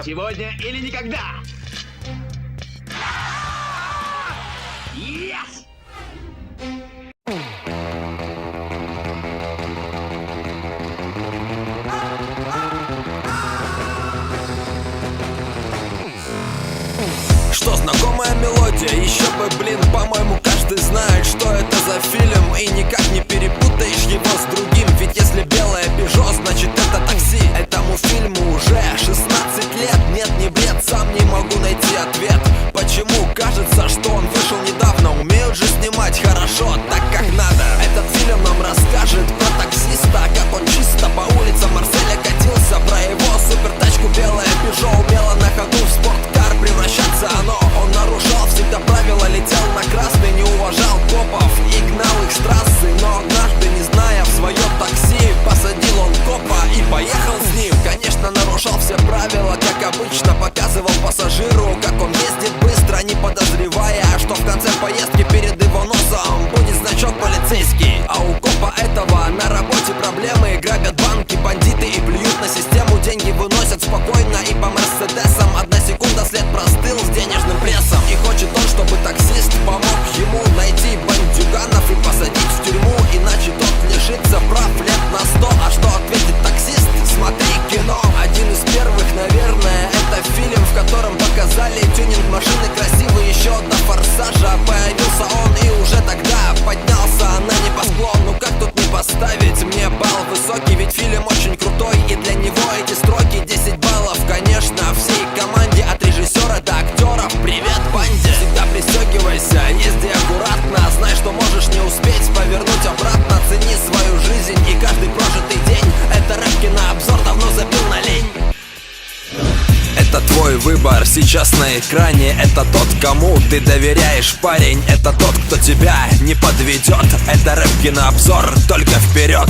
Сегодня или никогда. Yes! Что, знакомая мелодия? Еще бы, блин, по-моему, каждый знает, что это за фильм. И никак не перепутаешь его с другим. Ведь если белое Пежо, значит это такси. Этому фильму уже 16 лет. Нет, не бред, сам не могу найти ответ. Почему кажется, что он вышел недавно? Умеют же снимать хорошо, так как надо. Этот фильм нам расскажет про таксиста, как он чисто по улицам Марселя катился. Про его супертачку белое Пежо умело на ходу в спорткар превращаться. Он нарушал всегда правила, летел на красный, не уважал копов и гнал их с трассы. Но однажды, не зная в своем такси, посадил он копа и поехал с ним. Конечно, нарушал все правила, как обычно, показывал пассажиру, как он ездит быстро, не подозревая, что в конце поездки перед его носом будет значок полицейский. А у копа этого на работе проблемы, грабят банки, бандиты и плюют на систему. Деньги выносят спокойно и по мерседесам. Одна секунда, след простыл с денежным прессом. И хочет он, чтобы таксист помог ему найти бандюганов и посадить в тюрьму, иначе тот лишится прав лет на 100. А что ответит таксист? Смотри кино. Один из первых, наверное, это фильм, в котором показали тюнинг машины красивый еще до «Форсажа». Появился он и уже тогда поднялся на небосклон. Ну как тут не поставить мне балл высокий? Ведь фильм очень крутой, и для него эти строки 10 баллов. Конечно, всей команде, от режиссера до актеров, привет банде. Всегда пристегивайся, езди аккуратно. Знай, что можешь не успеть повернуть обратно. Цени свою жизнь и каждый прожитый день. Это рэп-кинообзор, давно забил на лень. Это твой выбор сейчас на экране. Это тот, кому ты доверяешь, парень. Это тот, кто тебя не подведет. Это рэп-кинообзор, только вперед.